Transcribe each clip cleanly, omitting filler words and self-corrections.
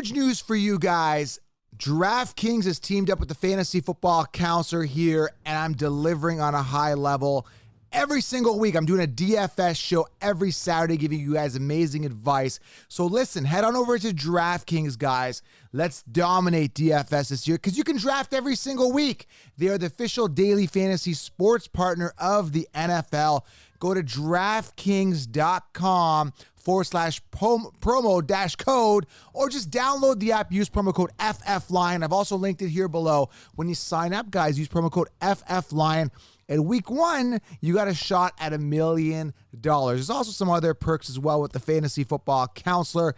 Huge news for you guys. DraftKings has teamed up with the Fantasy Football Counselor here, and I'm delivering on a high level. Every single week, I'm doing a DFS show every Saturday, giving you guys amazing advice. So listen, head on over to DraftKings, guys. Let's dominate DFS this year because you can draft every single week. They are the official daily fantasy sports partner of the NFL. Go to DraftKings.com/promo-code or just download the app, use promo code FFLion. I've also linked it here below. When you sign up, guys, use promo code FFLion. And week 1, you got a shot at $1 million. There's also some other perks as well with the Fantasy Football Counselor.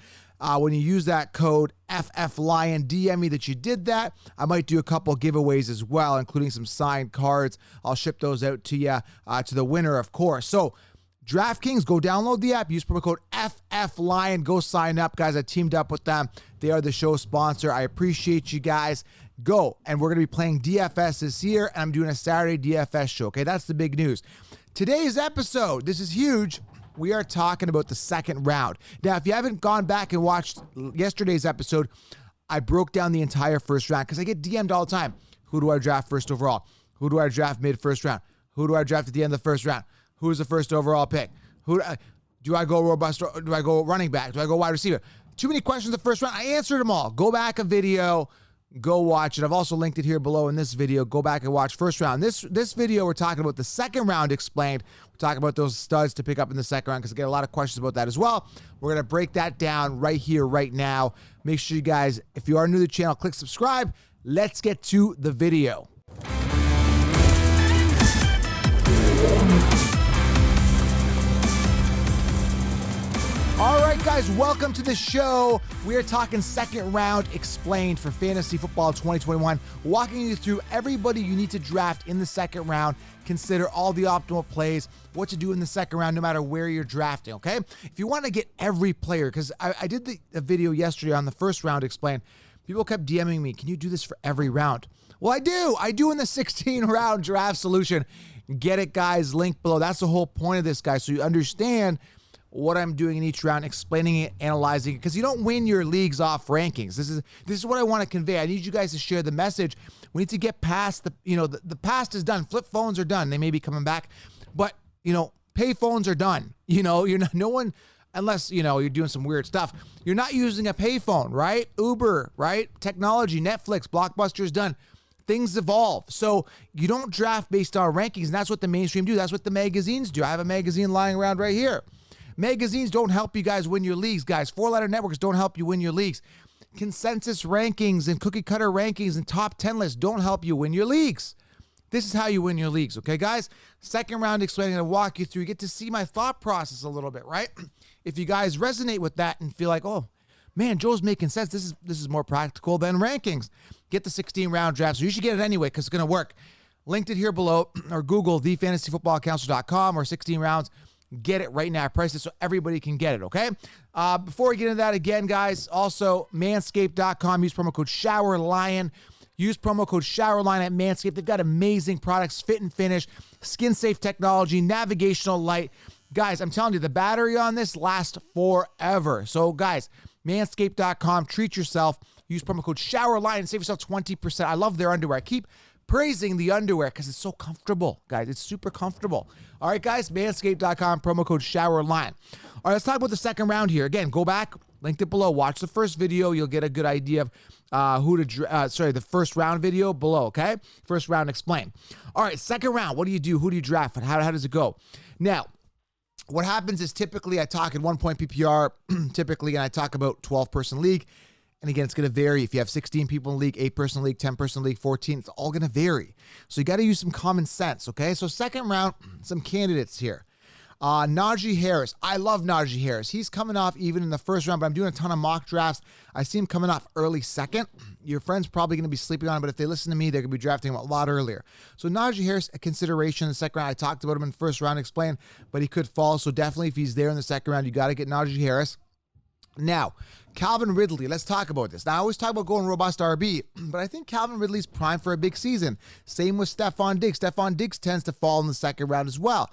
When you use that code FFLion, DM me that you did that. I might do a couple giveaways as well, including some signed cards. I'll ship those out to you, to the winner, of course. So DraftKings, go download the app, use promo code FFLion, go sign up, guys. I teamed up with them. They are the show sponsor. I appreciate you guys. Go, and we're going to be playing DFS this year, and I'm doing a Saturday DFS show, okay? That's the big news. Today's episode, this is huge. We are talking about the second round. Now, if you haven't gone back and watched yesterday's episode, I broke down the entire first round because I get DM'd all the time. Who do I draft first overall? Who do I draft mid-first round? Who do I draft at the end of the first round? Who is the first overall pick? Do I go robust? Do I go running back? Do I go wide receiver? Too many questions the first round. I answered them all. Go back a video. Go watch it. I've also linked it here below in this video. Go back and watch first round. This video, we're talking about the second round explained. We're talking about those studs to pick up in the second round because I get a lot of questions about that as well. We're going to break that down right here, right now. Make sure you guys, if you are new to the channel, click subscribe. Let's get to the video. All right, guys, welcome to the show. We are talking second round explained for Fantasy Football 2021, walking you through everybody you need to draft in the second round, consider all the optimal plays, what to do in the second round, no matter where you're drafting, okay? If you want to get every player, because I did the video yesterday on the first round explained, people kept DMing me, can you do this for every round? Well, I do. I do in the 16-round draft solution. Get it, guys, link below. That's the whole point of this, guys, so you understand what I'm doing in each round, explaining it, analyzing it, because you don't win your leagues off rankings. This is what I want to convey. I need you guys to share the message. We need to get past the past is done. Flip phones are done. They may be coming back, but pay phones are done. You're not, no one, unless you're doing some weird stuff. You're not using a pay phone, right? Uber, right? Technology, Netflix, Blockbuster's done. Things evolve. So you don't draft based on rankings, and that's what the mainstream do. That's what the magazines do. I have a magazine lying around right here. Magazines don't help you guys win your leagues, guys. 4-letter networks don't help you win your leagues. Consensus rankings and cookie cutter rankings and top 10 lists don't help you win your leagues. This is how you win your leagues, okay, guys? Second round explaining, to walk you through. You get to see my thought process a little bit, right? If you guys resonate with that and feel like, oh, man, Joe's making sense. This is more practical than rankings. Get the 16-round draft. So you should get it anyway because it's going to work. Linked it here below, or Google thefantasyfootballcounselor.com or 16 rounds. Get it right now. I priced it so everybody can get it, okay? Before we get into that again, guys, also manscaped.com. Use promo code SHOWERLION. Use promo code SHOWERLION at Manscaped. They've got amazing products, fit and finish, skin-safe technology, navigational light. Guys, I'm telling you, the battery on this lasts forever. So, guys, manscaped.com. Treat yourself. Use promo code SHOWERLION and save yourself 20%. I love their underwear. I keep praising the underwear because it's so comfortable, guys. It's super comfortable. All right, guys, manscaped.com, promo code SHOWERLION. All right, let's talk about the second round here. Again, go back, linked it below. Watch the first video. You'll get a good idea of the first round video below, okay? First round explain. All right, second round, what do you do? Who do you draft? And how does it go? Now, what happens is typically I talk in 1 point PPR, typically, and I talk about 12-person league. And again, it's going to vary. If you have 16 people in the league, 8-person league, 10-person league, 14, it's all going to vary. So you got to use some common sense, okay? So second round, some candidates here. Najee Harris. I love Najee Harris. He's coming off even in the first round, but I'm doing a ton of mock drafts. I see him coming off early second. Your friend's probably going to be sleeping on him, but if they listen to me, they're going to be drafting him a lot earlier. So Najee Harris, a consideration in the second round. I talked about him in the first round, explained, but he could fall. So definitely if he's there in the second round, you got to get Najee Harris. Now, Calvin Ridley, let's talk about this. Now, I always talk about going robust RB, but I think Calvin Ridley's primed for a big season. Same with Stephon Diggs. Stephon Diggs tends to fall in the second round as well.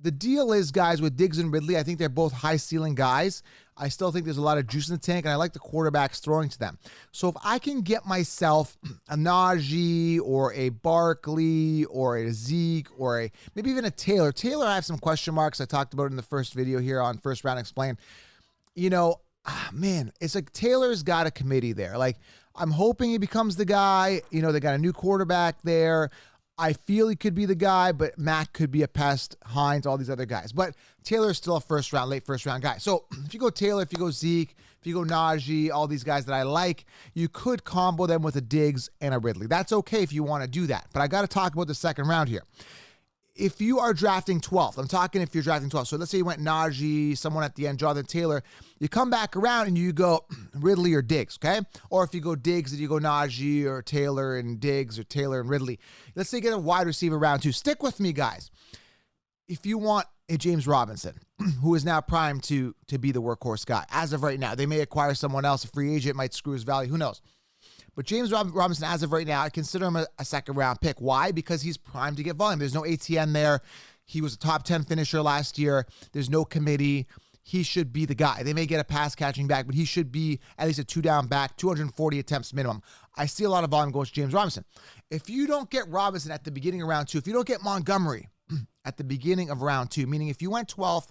the deal is, guys, with Diggs and Ridley, I think they're both high ceiling guys. I still think there's a lot of juice in the tank, and I like the quarterbacks throwing to them. So if I can get myself a Najee or a Barkley or a Zeke or maybe even a Taylor. Taylor, I have some question marks. I talked about it in the first video here on First Round Explained. Man, it's like Taylor's got a committee there. Like, I'm hoping he becomes the guy. They got a new quarterback there. I feel he could be the guy, but Matt could be a pest, Hines, all these other guys. But Taylor's still a late first round guy. So if you go Taylor, if you go Zeke, if you go Najee, all these guys that I like, you could combo them with a Diggs and a Ridley. That's okay if you want to do that. But I got to talk about the second round here. If you are drafting 12th, I'm talking if you're drafting 12th. So let's say you went Najee, someone at the end, Jonathan Taylor. You come back around and you go Ridley or Diggs, okay? Or if you go Diggs and you go Najee or Taylor and Diggs or Taylor and Ridley. Let's say you get a wide receiver round 2. Stick with me, guys. If you want a James Robinson, who is now primed to be the workhorse guy, as of right now, they may acquire someone else. A free agent might screw his value. Who knows? But James Robinson, as of right now, I consider him a second-round pick. Why? Because he's primed to get volume. There's no ATN there. He was a top 10 finisher last year. There's no committee. He should be the guy. They may get a pass-catching back, but he should be at least a two-down back, 240 attempts minimum. I see a lot of volume going to James Robinson. If you don't get Robinson at the beginning of round 2, if you don't get Montgomery at the beginning of round 2, meaning if you went 12th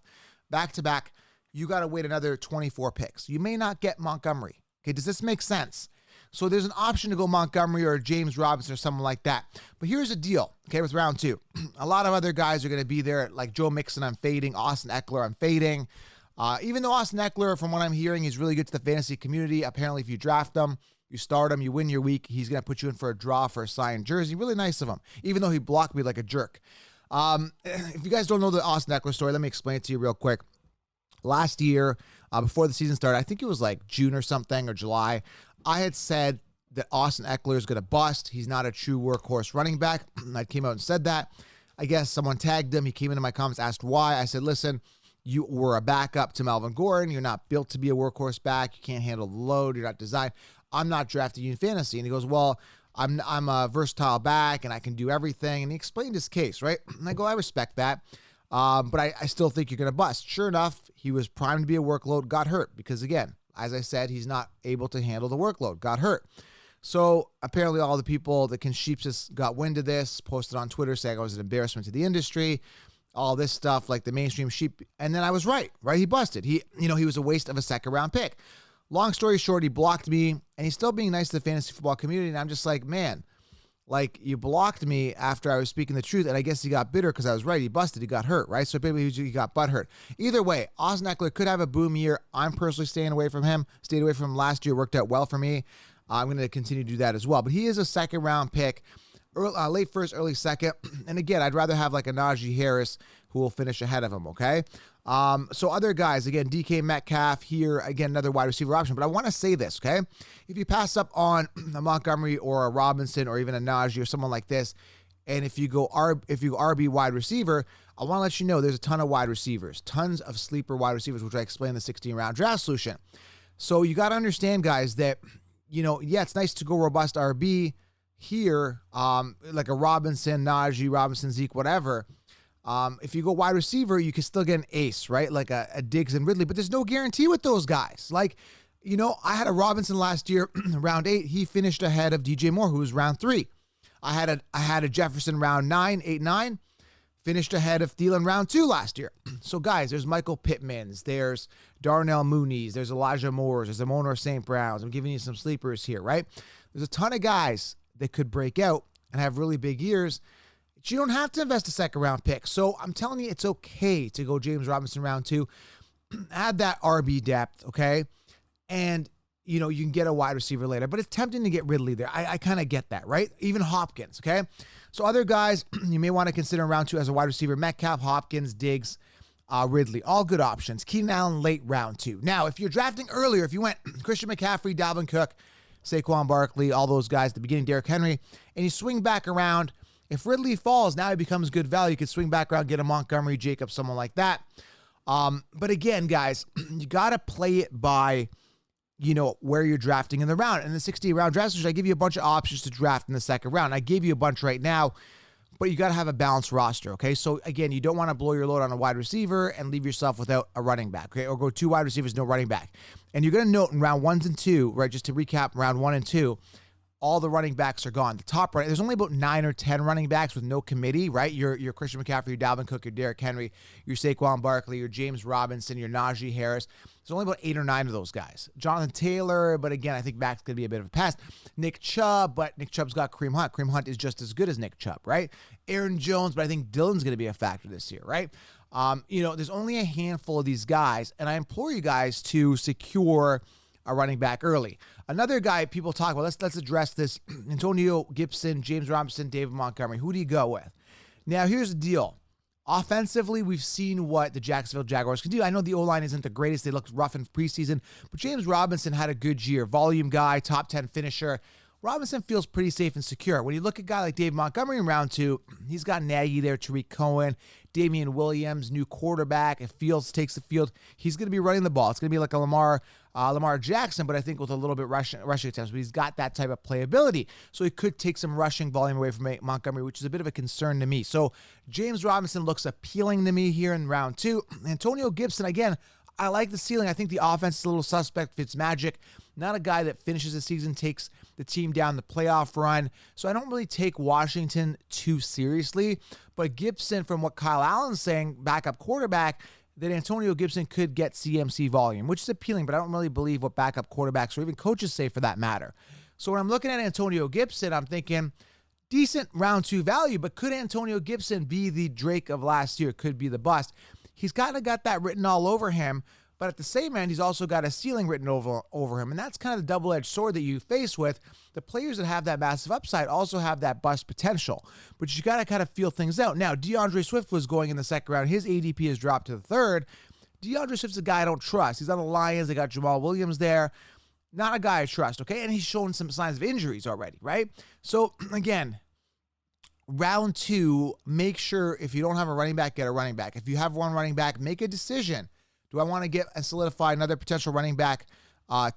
back-to-back, you got to wait another 24 picks. You may not get Montgomery. Okay, does this make sense? So there's an option to go Montgomery or James Robinson or someone like that. But here's the deal, okay, with round 2. A lot of other guys are going to be there, like Joe Mixon, I'm fading. Austin Ekeler, I'm fading. Even though Austin Ekeler, from what I'm hearing, is really good to the fantasy community. Apparently, if you draft him, you start him, you win your week, he's going to put you in for a draw for a signed jersey. Really nice of him, even though he blocked me like a jerk. If you guys don't know the Austin Ekeler story, let me explain it to you real quick. Last year, before the season started, I think it was like June or something, or July, I had said that Austin Ekeler is going to bust. He's not a true workhorse running back. I came out and said that. I guess someone tagged him. He came into my comments, asked why. I said, listen, you were a backup to Melvin Gordon. You're not built to be a workhorse back. You can't handle the load. You're not designed. I'm not drafting you in fantasy. And he goes, well, I'm a versatile back and I can do everything. And he explained his case, right? And I go, I respect that. But I still think you're going to bust. Sure enough, he was primed to be a workload, got hurt because, again, as I said, he's not able to handle the workload, got hurt. So apparently all the people that can sheeps got wind of this, posted on Twitter saying I was an embarrassment to the industry, all this stuff, like the mainstream sheep. And then I was right? He busted. He was a waste of a second-round pick. Long story short, he blocked me, and he's still being nice to the fantasy football community. And I'm just like, man, like, you blocked me after I was speaking the truth, and I guess he got bitter because I was right. He busted. He got hurt, right? So maybe he got butt hurt. Either way, Austin Ekeler could have a boom year. I'm personally staying away from him. Stayed away from him last year. Worked out well for me. I'm going to continue to do that as well. But he is a second-round pick, late first, early second. And again, I'd rather have like a Najee Harris who will finish ahead of him, okay? So other guys, again, DK Metcalf here, again, another wide receiver option. But I want to say this, okay? If you pass up on a Montgomery or a Robinson or even a Najee or someone like this, and if you go RB wide receiver, I want to let you know there's a ton of wide receivers, tons of sleeper wide receivers, which I explained in the 16-round draft solution. So you got to understand, guys, that, it's nice to go robust RB here, like a Robinson, Najee, Robinson, Zeke, whatever. If you go wide receiver, you can still get an ace, right? Like a Diggs and Ridley, but there's no guarantee with those guys. Like, I had a Robinson last year, round 8. He finished ahead of DJ Moore, who was round 3. I had a Jefferson round 9, finished ahead of Thielen round 2 last year. So guys, there's Michael Pittmans, there's Darnell Mooney's, there's Elijah Moore's, there's Amon St. Brown's. I'm giving you some sleepers here, right? There's a ton of guys that could break out and have really big years. You don't have to invest a second-round pick. So I'm telling you, it's okay to go James Robinson round 2. Add that RB depth, okay? And, you can get a wide receiver later. But it's tempting to get Ridley there. I kind of get that, right? Even Hopkins, okay? So other guys you may want to consider in round 2 as a wide receiver: Metcalf, Hopkins, Diggs, Ridley. All good options. Keenan Allen late round 2. Now, if you're drafting earlier, if you went Christian McCaffrey, Dalvin Cook, Saquon Barkley, all those guys at the beginning, Derrick Henry, and you swing back around, if Ridley falls, now he becomes good value. You could swing back around, get a Montgomery, Jacobs, someone like that. But again, guys, you got to play it by, where you're drafting in the round. In the 60-round draft, I give you a bunch of options to draft in the second round. I gave you a bunch right now. but you got to have a balanced roster, okay? So, again, you don't want to blow your load on a wide receiver and leave yourself without a running back, okay? Or go 2 wide receivers, no running back. And you're going to note in round 1 and 2, right, just to recap round 1 and 2, all the running backs are gone. The top right, there's only about 9 or 10 running backs with no committee, right? Your Christian McCaffrey, your Dalvin Cook, your Derrick Henry, your Saquon Barkley, your James Robinson, your Najee Harris. There's only about 8 or 9 of those guys. Jonathan Taylor, but again, I think back's going to be a bit of a pass. Nick Chubb, but Nick Chubb's got Kareem Hunt. Kareem Hunt is just as good as Nick Chubb, right? Aaron Jones, but I think Dylan's going to be a factor this year, right? There's only a handful of these guys, and I implore you guys to secure a running back early. Another guy people talk about, let's address this. Antonio Gibson, James Robinson, David Montgomery. Who do you go with? Now, here's the deal. Offensively, we've seen what the Jacksonville Jaguars can do. I know the O-line isn't the greatest. They looked rough in preseason, but James Robinson had a good year. Volume guy, top 10 finisher. Robinson feels pretty safe and secure. When you look at a guy like Dave Montgomery in round 2, he's got Nagy there, Tariq Cohen, Damian Williams, new quarterback. If Fields takes the field, he's going to be running the ball. It's going to be like a Lamar Jackson, but I think with a little bit rushing attempts. But he's got that type of playability. So he could take some rushing volume away from Montgomery, which is a bit of a concern to me. So James Robinson looks appealing to me here in round 2. Antonio Gibson, again, I like the ceiling. I think the offense is a little suspect. Fitzmagic, not a guy that finishes the season, takes the team down the playoff run. So I don't really take Washington too seriously. But Gibson, from what Kyle Allen's saying, backup quarterback, that Antonio Gibson could get CMC volume, which is appealing, but I don't really believe what backup quarterbacks or even coaches say for that matter. So when I'm looking at Antonio Gibson, I'm thinking decent round 2 value, but could Antonio Gibson be the Drake of last year? Could be the bust. He's kind of got that written all over him, but at the same end, he's also got a ceiling written over him, and that's kind of the double-edged sword that you face with. The players that have that massive upside also have that bust potential, but you got to kind of feel things out. Now, DeAndre Swift was going in the second round. His ADP has dropped to the third. DeAndre Swift's a guy I don't trust. He's on the Lions. They got Jamal Williams there. Not a guy I trust, okay? And he's showing some signs of injuries already, right? So, again, round 2, make sure if you don't have a running back, get a running back. If you have one running back, make a decision. Do I want to get and solidify another potential running back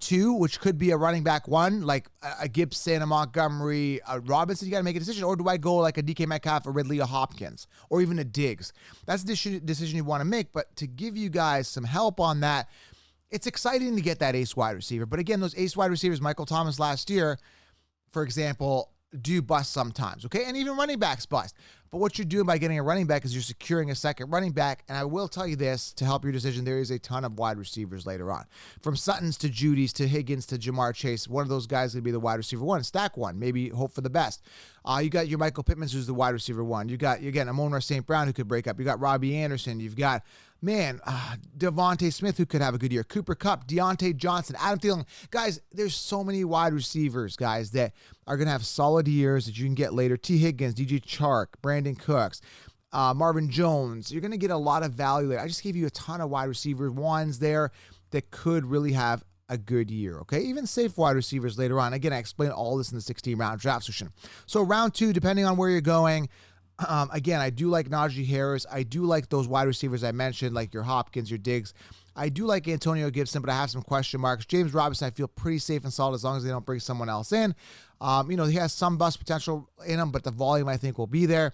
2, which could be a running back 1, like a Gibson, a Montgomery, a Robinson? You got to make a decision. Or do I go like a DK Metcalf, a Ridley, a Hopkins, or even a Diggs? That's the decision you want to make. But to give you guys some help on that, it's exciting to get that ace wide receiver. But again, those ace wide receivers, Michael Thomas last year, for example, do bust sometimes, okay? And even running backs bust. But what you're doing by getting a running back is you're securing a second running back. And I will tell you this, to help your decision, there is a ton of wide receivers later on. From Suttons to Judy's to Higgins to Jamar Chase, one of those guys would be the wide receiver 1, stack 1, maybe hope for the best. You got your Michael Pittmans, who's the wide receiver 1. You got, again, Amon-Ra St. Brown, who could break up. You got Robbie Anderson. You've got, Devontae Smith, who could have a good year. Cooper Kupp, Deontay Johnson, Adam Thielen. Guys, there's so many wide receivers, guys, that are going to have solid years that you can get later. T. Higgins, DJ Chark, Brandon Cooks, Marvin Jones. You're going to get a lot of value there. I just gave you a ton of wide receiver 1s there that could really have a good year, okay? Even safe wide receivers later on. Again, I explained all this in the 16-round draft session. So round 2, depending on where you're going, again, I do like Najee Harris. I do like those wide receivers I mentioned, like your Hopkins, your Diggs. I do like Antonio Gibson, but I have some question marks. James Robinson, I feel pretty safe and solid as long as they don't bring someone else in. He has some bust potential in him, but the volume I think will be there.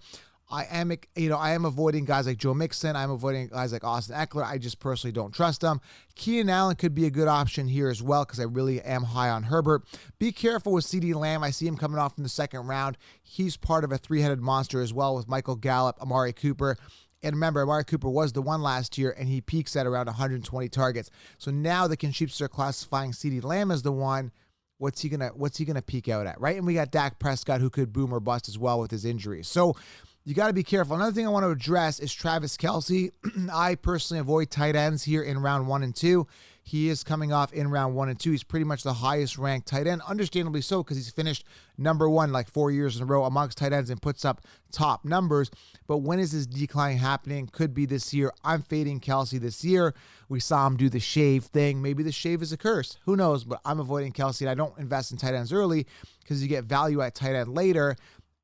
I am avoiding guys like Joe Mixon. I'm avoiding guys like Austin Ekeler. I just personally don't trust them. Keenan Allen could be a good option here as well because I really am high on Herbert. Be careful with CeeDee Lamb. I see him coming off in the second round. He's part of a 3-headed monster as well with Michael Gallup, Amari Cooper. And remember, Amari Cooper was the one last year, and he peaks at around 120 targets. So now the Consheeps are classifying CeeDee Lamb as the one. What's he gonna peak out at, right? And we got Dak Prescott, who could boom or bust as well with his injuries. So you got to be careful. Another thing I want to address is Travis Kelce. I personally avoid tight ends here in round 1 and 2. He is coming off in round 1 and 2. He's pretty much the highest ranked tight end, understandably so, because he's finished number 1 like 4 years in a row amongst tight ends and puts up top numbers. But when is his decline happening? Could be this year. I'm fading Kelce this year. We saw him do the shave thing. Maybe the shave is a curse. Who knows? But I'm avoiding Kelce, and I don't invest in tight ends early because you get value at tight end later,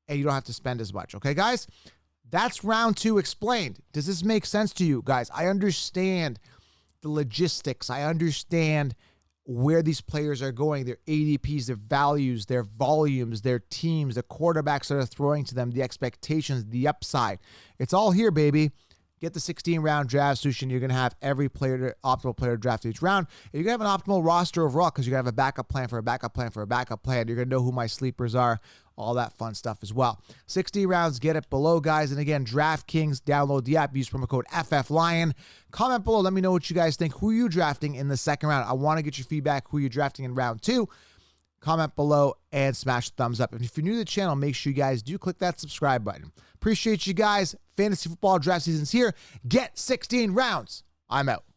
and you don't have to spend as much. Okay, guys? That's round 2 explained. Does this make sense to you, guys? I understand the logistics. I understand where these players are going, their ADPs, their values, their volumes, their teams, the quarterbacks that are throwing to them, the expectations, the upside. It's all here, baby. Get the 16-round draft solution. You're going to have every optimal player drafted each round. And you're going to have an optimal roster overall because you're going to have a backup plan for a backup plan for a backup plan. You're going to know who my sleepers are, all that fun stuff as well. 16 rounds, get it below, guys. And again, DraftKings, download the app, use promo code FFLion. Comment below. Let me know what you guys think. Who are you drafting in the second round? I want to get your feedback. Who you're drafting in round 2. Comment below and smash the thumbs up. And if you're new to the channel, make sure you guys do click that subscribe button. Appreciate you guys. Fantasy football draft season's here. Get 16 rounds. I'm out.